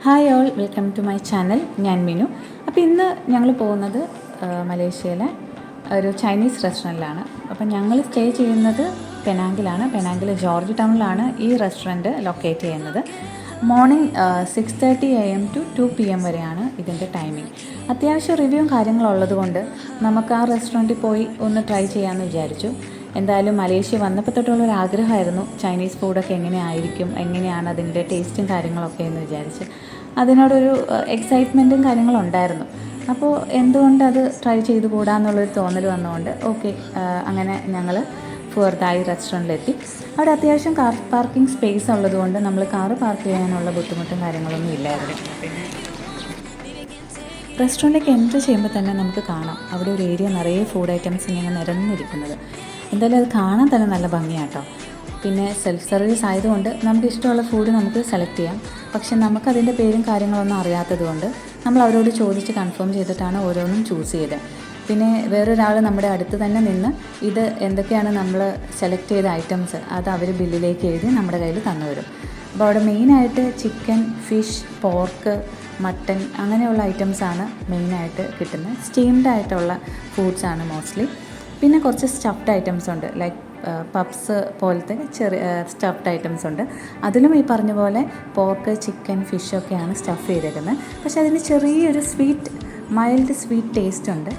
Hi all, welcome to my channel. ഞാൻ മീനു. അപ്പോൾ ഇന്ന് ഞങ്ങൾ പോകുന്നത് മലേഷ്യയിലെ ഒരു ചൈനീസ് റെസ്റ്റോറൻറ്റിലാണ്. അപ്പം ഞങ്ങൾ സ്റ്റേ ചെയ്യുന്നത് പെനാങ്കിലാണ്. പെനാങ്കിലെ ജോർജ് ടൗണിലാണ് ഈ റെസ്റ്റോറൻറ്റ് ലൊക്കേറ്റ് ചെയ്യുന്നത്. മോർണിംഗ് 6:30 AM to 2 PM വരെയാണ് ഇതിൻ്റെ ടൈമിംഗ്. അത്യാവശ്യം റിവ്യൂവും കാര്യങ്ങളുള്ളത് കൊണ്ട് നമുക്ക് ആ റെസ്റ്റോറൻറ്റിൽ പോയി ഒന്ന് ട്രൈ ചെയ്യാമെന്ന് വിചാരിച്ചു. എന്തായാലും മലേഷ്യ വന്നപ്പോൾ തൊട്ടുള്ളൊരു ആഗ്രഹമായിരുന്നു ചൈനീസ് ഫുഡൊക്കെ എങ്ങനെയായിരിക്കും, എങ്ങനെയാണ് അതിൻ്റെ ടേസ്റ്റും കാര്യങ്ങളൊക്കെ എന്ന് വിചാരിച്ച് അതിനോടൊരു എക്സൈറ്റ്മെൻറ്റും കാര്യങ്ങളും ഉണ്ടായിരുന്നു. അപ്പോൾ എന്തുകൊണ്ടത് ട്രൈ ചെയ്ത് കൂടാന്നുള്ളൊരു തോന്നൽ വന്നുകൊണ്ട് അങ്ങനെ ഞങ്ങൾ ഫുവർദായി റെസ്റ്റോറൻറ്റിലെത്തി. അവിടെ അത്യാവശ്യം കാർ പാർക്കിംഗ് സ്പേസ് ഉള്ളതുകൊണ്ട് നമ്മൾ കാറ് പാർക്ക് ചെയ്യാനുള്ള ബുദ്ധിമുട്ടും കാര്യങ്ങളൊന്നും ഇല്ലായിരുന്നു. റെസ്റ്റോറൻറ്റിലേക്ക് എൻട്രി ചെയ്യുമ്പോൾ തന്നെ നമുക്ക് കാണാം അവിടെ ഒരു ഏരിയ നിറയെ ഫുഡ് ഐറ്റംസ് ഇങ്ങനെ നിരന്നിരിക്കുന്നത്. എന്തായാലും അത് കാണാൻ തന്നെ നല്ല ഭംഗിയാട്ടോ. പിന്നെ സെൽഫ് സർവീസ് ആയതുകൊണ്ട് നമുക്ക് ഇഷ്ടമുള്ള ഫുഡ് നമുക്ക് സെലക്ട് ചെയ്യാം. പക്ഷെ നമുക്കതിൻ്റെ പേരും കാര്യങ്ങളൊന്നും അറിയാത്തത് കൊണ്ട് നമ്മൾ അവരോട് ചോദിച്ച് കൺഫേം ചെയ്തിട്ടാണ് ഓരോന്നും ചൂസ് ചെയ്തത്. പിന്നെ വേറൊരാൾ നമ്മുടെ അടുത്ത് തന്നെ നിന്ന് ഇത് എന്തൊക്കെയാണ് നമ്മൾ സെലക്ട് ചെയ്ത ഐറ്റംസ് അത് അവർ ബില്ലിലേക്ക് എഴുതി നമ്മുടെ കയ്യിൽ തന്നു വരും. അപ്പോൾ അവിടെ മെയിനായിട്ട് ചിക്കൻ, ഫിഷ്, പോർക്ക്, മട്ടൻ അങ്ങനെയുള്ള ഐറ്റംസാണ് മെയിനായിട്ട് കിട്ടുന്നത്. സ്റ്റീംഡ് ആയിട്ടുള്ള ഫുഡ്സാണ് മോസ്റ്റ്ലി. പിന്നെ കുറച്ച് സ്റ്റഫ്ഡ് ഐറ്റംസ് ഉണ്ട്, ലൈക്ക് പപ്സ് പോലത്തെ ചെറിയ സ്റ്റഫ്ഡ് ഐറ്റംസ് ഉണ്ട്. അതിലും ഈ പറഞ്ഞ പോലെ പോർക്ക്, ചിക്കൻ, ഫിഷൊക്കെയാണ് സ്റ്റഫ് ചെയ്തേക്കുന്നത്. പക്ഷേ അതിന് ചെറിയൊരു മൈൽഡ് സ്വീറ്റ് ടേസ്റ്റ് ഉണ്ട്.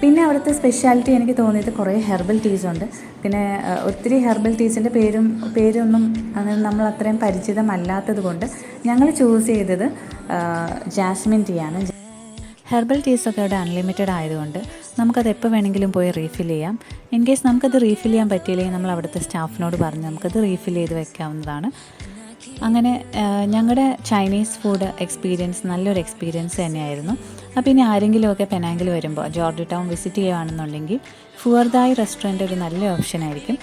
പിന്നെ അവിടുത്തെ സ്പെഷ്യാലിറ്റി എനിക്ക് തോന്നിയത് കുറേ ഹെർബൽ ടീസ് ഉണ്ട്. പിന്നെ ഒത്തിരി ഹെർബൽ ടീസിൻ്റെ പേരൊന്നും നമ്മൾ അത്രയും പരിചിതമല്ലാത്തത് കൊണ്ട് ഞങ്ങൾ ചൂസ് ചെയ്തത് ജാസ്മിൻ ടീയാണ്. ഹെർബൽ ടീസൊക്കെ അവിടെ അൺലിമിറ്റഡ് ആയതുകൊണ്ട് നമുക്കത് എപ്പോൾ വേണമെങ്കിലും പോയി റീഫിൽ ചെയ്യാം. ഇൻ കേസ് നമുക്കത് റീഫിൽ ചെയ്യാൻ പറ്റിയില്ലെങ്കിൽ നമ്മൾ അവിടുത്തെ സ്റ്റാഫിനോട് പറഞ്ഞ് നമുക്കത് റീഫിൽ ചെയ്ത് വെക്കാവുന്നതാണ്. അങ്ങനെ ഞങ്ങളുടെ ചൈനീസ് ഫുഡ് എക്സ്പീരിയൻസ് നല്ലൊരു എക്സ്പീരിയൻസ് തന്നെയായിരുന്നു. അപ്പോൾ ഇനി ആരെങ്കിലുമൊക്കെ പെനാങ്കിൽ വരുമ്പോൾ ജോർജ് ടൗൺ വിസിറ്റ് ചെയ്യുകയാണെന്നുണ്ടെങ്കിൽ ഫുവർദായി റെസ്റ്റോറൻറ്റ് ഒരു നല്ല ഓപ്ഷനായിരിക്കും.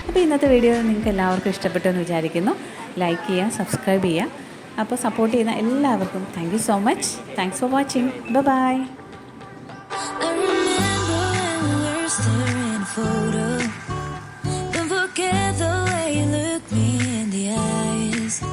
അപ്പോൾ ഇന്നത്തെ വീഡിയോ നിങ്ങൾക്ക് എല്ലാവർക്കും ഇഷ്ടപ്പെട്ടു എന്ന് വിചാരിക്കുന്നു. ലൈക്ക് ചെയ്യുക, സബ്സ്ക്രൈബ് ചെയ്യുക. അപ്പോൾ സപ്പോർട്ട് ചെയ്യുന്ന എല്ലാവർക്കും thank you so much. Thanks for watching. By.